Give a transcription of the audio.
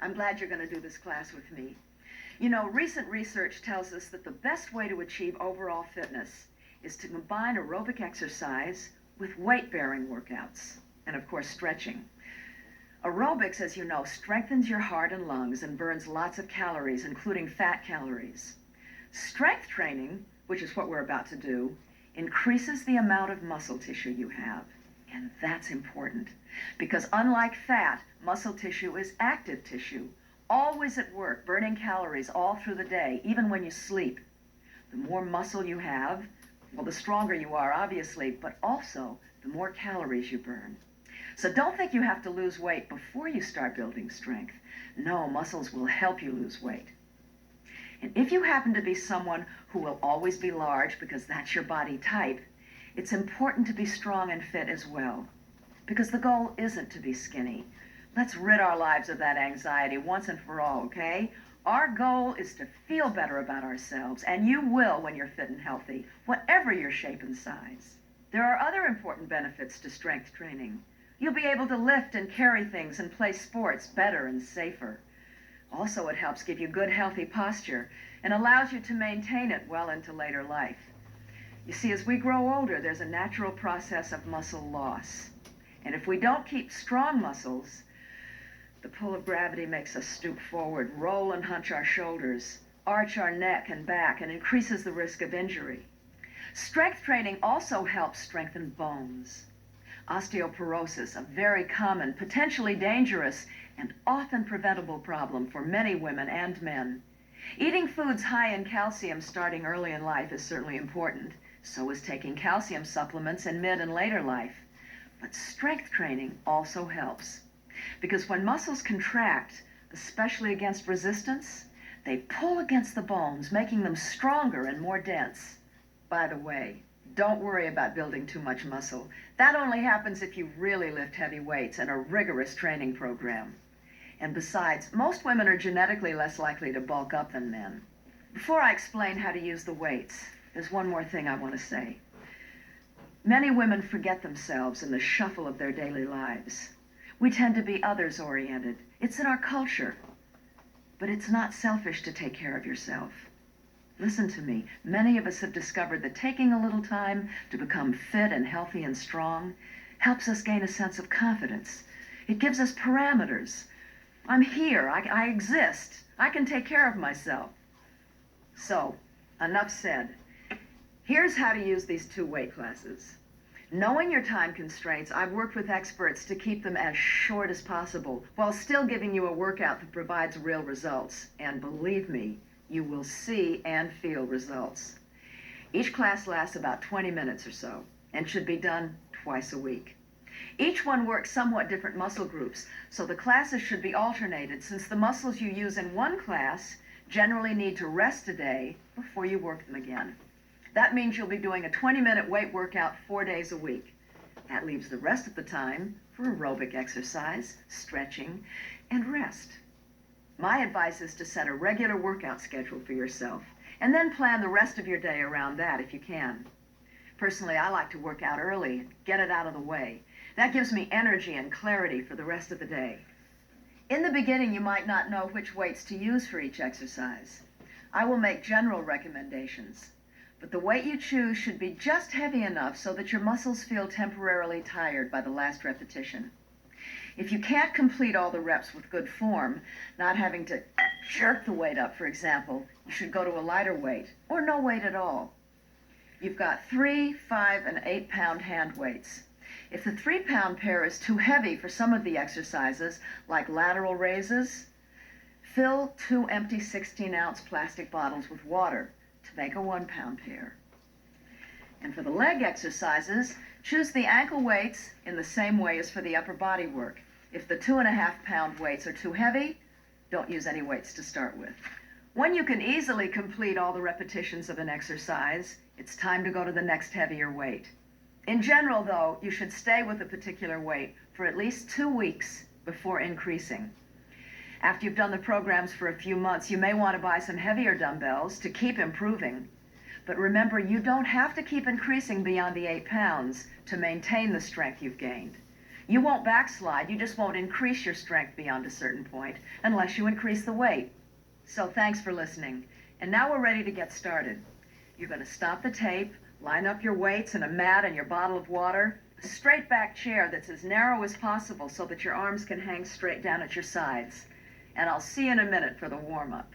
I'm glad you're going to do this class with me. You know, recent research tells us that the best way to achieve overall fitness is to combine aerobic exercise with weight-bearing workouts, and of course stretching. Aerobics, as you know, strengthens your heart and lungs and burns lots of calories, including fat calories. Strength training, which is what we're about to do, increases the amount of muscle tissue you have. And that's important, because unlike fat, muscle tissue is active tissue, always at work, burning calories all through the day, even when you sleep. The more muscle you have, well, the stronger you are, obviously, but also the more calories you burn. So don't think you have to lose weight before you start building strength. No, muscles will help you lose weight. And if you happen to be someone who will always be large because that's your body type, it's important to be strong and fit as well, because the goal isn't to be skinny. Let's rid our lives of that anxiety once and for all, okay? Our goal is to feel better about ourselves, and you will when you're fit and healthy, whatever your shape and size. There are other important benefits to strength training. You'll be able to lift and carry things and play sports better and safer. Also, it helps give you good, healthy posture and allows you to maintain it well into later life. You see, as we grow older, there's a natural process of muscle loss. And if we don't keep strong muscles, the pull of gravity makes us stoop forward, roll and hunch our shoulders, arch our neck and back, and increases the risk of injury. Strength training also helps strengthen bones. Osteoporosis, a very common, potentially dangerous, and often preventable problem for many women and men. Eating foods high in calcium starting early in life is certainly important. So is taking calcium supplements in mid and later life. But strength training also helps, because when muscles contract, especially against resistance, they pull against the bones, making them stronger and more dense. By the way, don't worry about building too much muscle. That only happens if you really lift heavy weights and a rigorous training program. And besides, most women are genetically less likely to bulk up than men. Before I explain how to use the weights, there's one more thing I want to say. Many women forget themselves in the shuffle of their daily lives. We tend to be others-oriented. It's in our culture. But it's not selfish to take care of yourself. Listen to me. Many of us have discovered that taking a little time to become fit and healthy and strong helps us gain a sense of confidence. It gives us parameters. I'm here. I exist. I can take care of myself. So, enough said. Here's how to use these two weight classes. Knowing your time constraints, I've worked with experts to keep them as short as possible while still giving you a workout that provides real results. And believe me, you will see and feel results. Each class lasts about 20 minutes or so and should be done twice a week. Each one works somewhat different muscle groups, so the classes should be alternated, since the muscles you use in one class generally need to rest a day before you work them again. That means you'll be doing a 20-minute weight workout 4 days a week. That leaves the rest of the time for aerobic exercise, stretching, and rest. My advice is to set a regular workout schedule for yourself, and then plan the rest of your day around that if you can. Personally, I like to work out early, get it out of the way. That gives me energy and clarity for the rest of the day. In the beginning, you might not know which weights to use for each exercise. I will make general recommendations, but the weight you choose should be just heavy enough so that your muscles feel temporarily tired by the last repetition. If you can't complete all the reps with good form, not having to jerk the weight up, for example, you should go to a lighter weight, or no weight at all. You've got 3, 5, and 8-pound hand weights. If the 3-pound pair is too heavy for some of the exercises, like lateral raises, fill 2 empty 16-ounce plastic bottles with water to make a 1-pound pair. And for the leg exercises, choose the ankle weights in the same way as for the upper body work. If the 2.5-pound weights are too heavy, don't use any weights to start with. When you can easily complete all the repetitions of an exercise, it's time to go to the next heavier weight. In general, though, you should stay with a particular weight for at least 2 weeks before increasing. After you've done the programs for a few months, you may want to buy some heavier dumbbells to keep improving. But remember, you don't have to keep increasing beyond the 8 pounds to maintain the strength you've gained. You won't backslide, you just won't increase your strength beyond a certain point unless you increase the weight. So thanks for listening. And now we're ready to get started. You're going to stop the tape, line up your weights and a mat and your bottle of water, a straight back chair that's as narrow as possible so that your arms can hang straight down at your sides. And I'll see you in a minute for the warm-up.